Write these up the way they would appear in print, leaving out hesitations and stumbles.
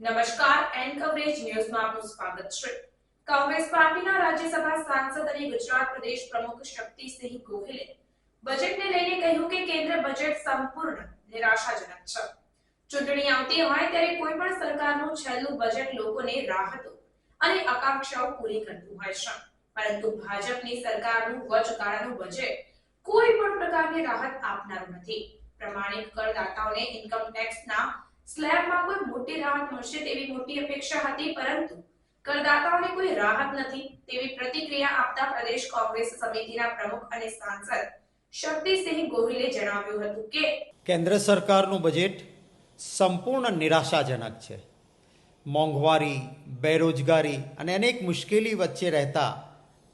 નમસ્કાર N coverage ન્યૂઝમાં આપનું સ્વાગત છે। કોંગ્રેસ પાર્ટીના રાજ્યસભા સાંસદ અને ગુજરાત પ્રદેશ પ્રમુખ શક્તિસિંહ ગોહિલે બજેટને લઈને કહ્યું કે કેન્દ્ર બજેટ સંપૂર્ણ નિરાશાજનક છે। ચૂંટણી આવતી હોય ત્યારે કોઈ પણ સરકારનું છેલ્લું બજેટ લોકોને રાહતો અને આકાંક્ષાઓ પૂરી કરતું હોય છે, પરંતુ ભાજપની સરકારનું વચગાળાનું બજેટ કોઈ પણ પ્રકારની રાહત આપનારું નથી। પ્રમાણિક કરદાતાઓને ઇન્કમ ટેક્સના સ્લેબમાં કોઈ મોટી રાહત મળશે તેવી મોટી અપેક્ષા હતી, પરંતુ કરદાતાઓને કોઈ રાહત નથી તેવી પ્રતિક્રિયા આપતા પ્રદેશ કોંગ્રેસ સમિતિના પ્રમુખ અને સાંસદ શક્તિસિંહ ગોહિલે જણાવ્યું હતું કે કેન્દ્ર સરકારનું બજેટ સંપૂર્ણ નિરાશાજનક છે। મોંઘવારી, બેરોજગારી અને અનેક મુશ્કેલી વચ્ચે રહેતા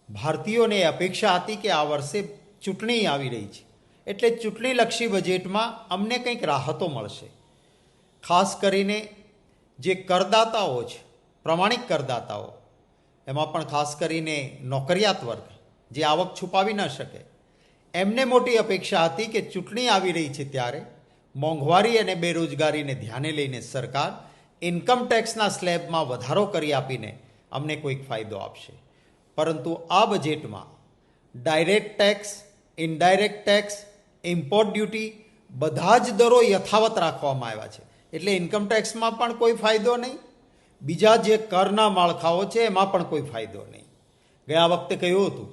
ભારતીયોને અપેક્ષા હતી કે આ વર્ષે ચૂંટણી આવી રહી છે, એટલે ચૂંટણીલક્ષી બજેટમાં અમને કંઈક રાહતો મળશે। ખાસ કરીને જે કરદાતાઓ છે, પ્રમાણિક કરદાતાઓ, એમાં પણ ખાસ કરીને નોકરિયાત વર્ગ જે આવક છુપાવી ન શકે, એમને મોટી અપેક્ષા હતી કે ચૂંટણી આવી રહી છે ત્યારે મોંઘવારી અને બેરોજગારીને ધ્યાને લઈને સરકાર ઇન્કમ ટેક્સના સ્લેબમાં વધારો કરી આપીને અમને કોઈક ફાયદો આપશે। પરંતુ આ બજેટમાં direct tax, indirect tax, import duty બધા જ દરો યથાવત રાખવામાં આવ્યા છે, એટલે ઇન્કમ ટેક્સમાં પણ કોઈ ફાયદો નહીં, બીજા જે કરના માળખાઓ છે એમાં પણ કોઈ ફાયદો નહીં। ગયા વખતે કહ્યું હતું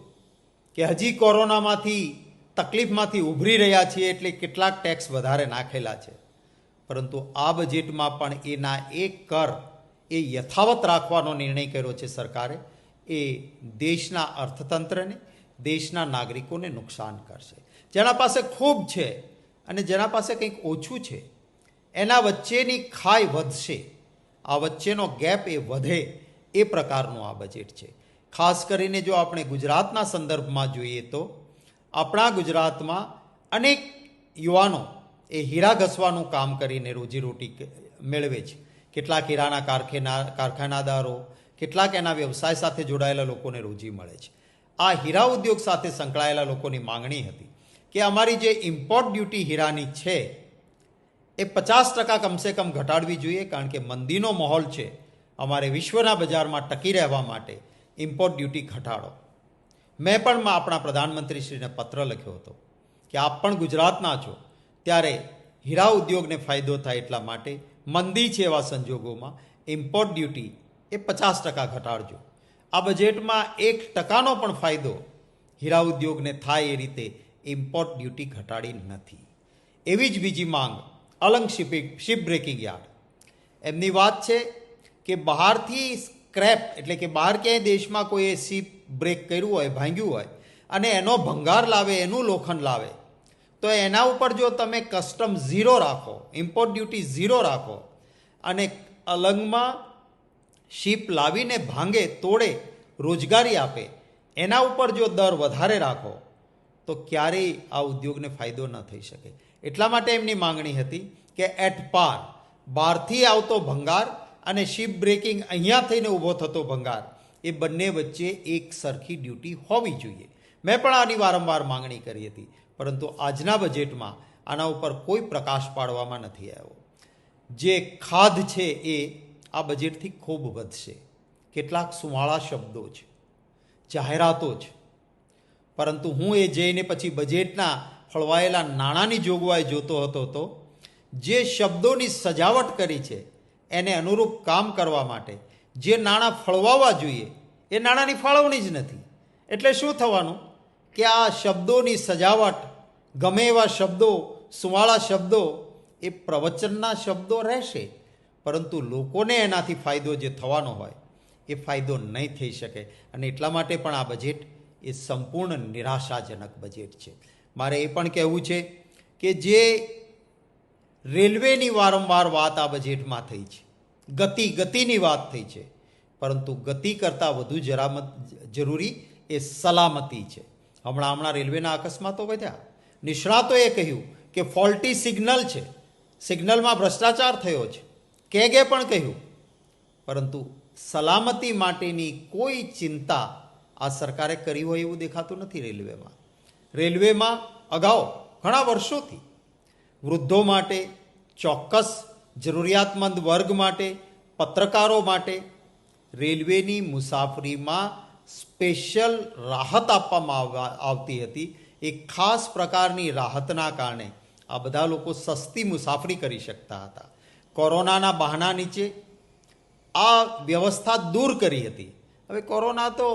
કે હજી કોરોનામાંથી તકલીફમાંથી ઉભરી રહ્યા છીએ એટલે કેટલાક ટેક્સ વધારે નાખેલા છે, પરંતુ આ બજેટમાં પણ એના એક કર એ યથાવત રાખવાનો નિર્ણય કર્યો છે સરકારે। એ દેશના અર્થતંત્રને, દેશના નાગરિકોને નુકસાન કરશે। જેના પાસે ખૂબ છે અને જેના પાસે કંઈક ઓછું છે એના વચ્ચેની ખાઈ વધશે, આ વચ્ચેનો ગેપ એ વધે એ પ્રકારનું આ બજેટ છે। ખાસ કરીને જો આપણે ગુજરાતના સંદર્ભમાં જોઈએ તો આપણા ગુજરાતમાં અનેક યુવાનો એ હીરા ઘસવાનું કામ કરીને રોજીરોટી મેળવે છે। કેટલાક હીરાના કારખાનાદારો, કેટલાક એના વ્યવસાય સાથે જોડાયેલા લોકોને રોજી મળે છે। આ હીરા ઉદ્યોગ સાથે સંકળાયેલા લોકોની માંગણી હતી કે અમારી જે ઇમ્પોર્ટ ડ્યુટી હીરાની છે એ 50% કમસે કમ ઘટાડવી જોઈએ, કારણ કે મંદીનો માહોલ છે, અમારે વિશ્વના બજારમાં ટકી રહેવા માટે ઇમ્પોર્ટ ડ્યુટી ઘટાડો। મેં પણ આપણા પ્રધાનમંત્રીશ્રીને પત્ર લખ્યો હતો કે આપ પણ ગુજરાતના છો, ત્યારે હીરા ઉદ્યોગને ફાયદો થાય એટલા માટે મંદી છે એવા સંજોગોમાં ઇમ્પોર્ટ ડ્યુટી એ 50% ઘટાડજો। આ બજેટમાં 1% પણ ફાયદો હીરા ઉદ્યોગને થાય એ રીતે ઇમ્પોર્ટ ડ્યુટી ઘટાડી નથી। એવી જ બીજી માંગ અલંગ શિપ બ્રેકિંગ યાર્ડ, એમની વાત છે કે બહારથી સ્ક્રેપ એટલે કે બહાર ક્યાંય દેશમાં કોઈ શિપ બ્રેક કર્યું હોય, ભાંગ્યું હોય અને એનો ભંગાર લાવે, એનું લોખંડ લાવે, તો એના ઉપર જો તમે કસ્ટમ ઝીરો રાખો, ઇમ્પોર્ટ ડ્યુટી ઝીરો રાખો અને અલંગમાં શિપ લાવીને ભાંગે, તોડે, રોજગારી આપે, એના ઉપર જો દર વધારે રાખો તો ક્યારેય આ ઉદ્યોગને ફાયદો ન થઈ શકે। એટલા માટે એમની માંગણી હતી કે એટ પાર બહારથી આવતો ભંગાર અને શિપ બ્રેકિંગ અહીંયા થઈને ઊભો થતો ભંગાર એ બંને વચ્ચે એક સરખી ડ્યુટી હોવી જોઈએ। મેં પણ આની વારંવાર માંગણી કરી હતી, પરંતુ આજના બજેટમાં આના ઉપર કોઈ પ્રકાશ પાડવામાં નથી આવ્યો। જે ખાધ છે એ આ બજેટથી ખૂબ વધશે। કેટલાક સુવાળા શબ્દો છે, જાહેરાતો છે, પરંતુ હું એ જઈને પછી બજેટના ફળવાયેલા નાણાંની જોગવાઈ જોતો હતો તો જે શબ્દોની સજાવટ કરી છે એને અનુરૂપ કામ કરવા માટે જે નાણાં ફળવાવા જોઈએ એ નાણાંની ફાળવણી જ નથી। એટલે શું થવાનું કે આ શબ્દોની સજાવટ, ગમે એવા શબ્દો, સુવાળા શબ્દો એ પ્રવચનના શબ્દો રહેશે, પરંતુ લોકોને એનાથી ફાયદો જે થવાનો હોય એ ફાયદો નહીં થઈ શકે। અને એટલા માટે પણ આ બજેટ એ સંપૂર્ણ નિરાશાજનક બજેટ છે। મારે એ પણ કહેવું છે કે જે રેલવેની વારંવાર વાત આ બજેટમાં થઈ છે, ગતિની વાત થઈ છે, પરંતુ ગતિ કરતાં વધુ જરૂરી એ સલામતી છે। હમણાં રેલવેના અકસ્માતો વધ્યા, નિષ્ણાતોએ કહ્યું કે ફોલ્ટી સિગ્નલ છે, સિગ્નલમાં ભ્રષ્ટાચાર થયો છે, કેગે પણ કહ્યું, પરંતુ સલામતી માટેની કોઈ ચિંતા આ સરકારે કરી હોય એવું દેખાતું નથી। રેલવેમાં અગાઉ ઘણા વર્ષોથી વૃદ્ધો માટે, ચોક્કસ જરૂરિયાતમંદ વર્ગ માટે પત્રકારો માટે રેલવેની મુસાફરીમાં સ્પેશિયલ રાહત આપવામાં આવતી હતી. એક ખાસ પ્રકારની રાહતના કારણે આ બધા લોકો સસ્તી મુસાફરી કરી શકતા હતા. કોરોનાના બહાના નીચે આ વ્યવસ્થા દૂર કરી હતી. હવે કોરોના તો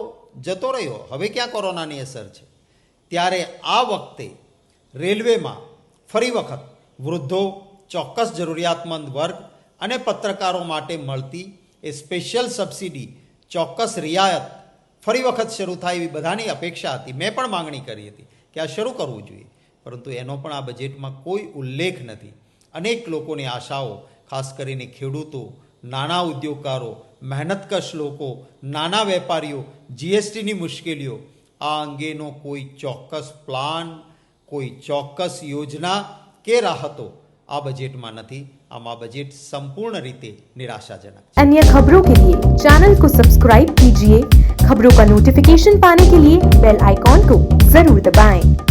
જતો રહ્યો, હવે ક્યાં કોરોનાની અસર છે? ત્યારે આ વખતે રેલવેમાં ફરી વખત વૃદ્ધો, ચોક્કસ જરૂરિયાતમંદ વર્ગ અને પત્રકારો માટે મળતી એ સ્પેશિયલ સબસિડી, ચોક્કસ રિયાયત ફરી વખત શરૂ થાય એવી બધાની અપેક્ષા હતી. મેં પણ માંગણી કરી હતી કે આ શરૂ કરવું જોઈએ, પરંતુ એનો પણ આ બજેટમાં કોઈ ઉલ્લેખ નથી. અનેક લોકોની આશાઓ, ખાસ કરીને ખેડૂતો, નાના ઉદ્યોગકારો, મહેનતકશ લોકો, નાના વેપારીઓ, જીએસટીની મુશ્કેલીઓ, આ અંગેનો કોઈ ચોક્કસ પ્લાન, કોઈ ચોક્કસ યોજના કે રાહતો આ બજેટમાં નથી. આમાં બજેટ સંपूर्ण રીતે निराशाजनक है. अन्य खबरों के लिए चैनल को सब्सक्राइब कीजिए. खबरों का नोटिफिकेशन पाने के लिए बेल आइकॉन को जरूर दबाएं.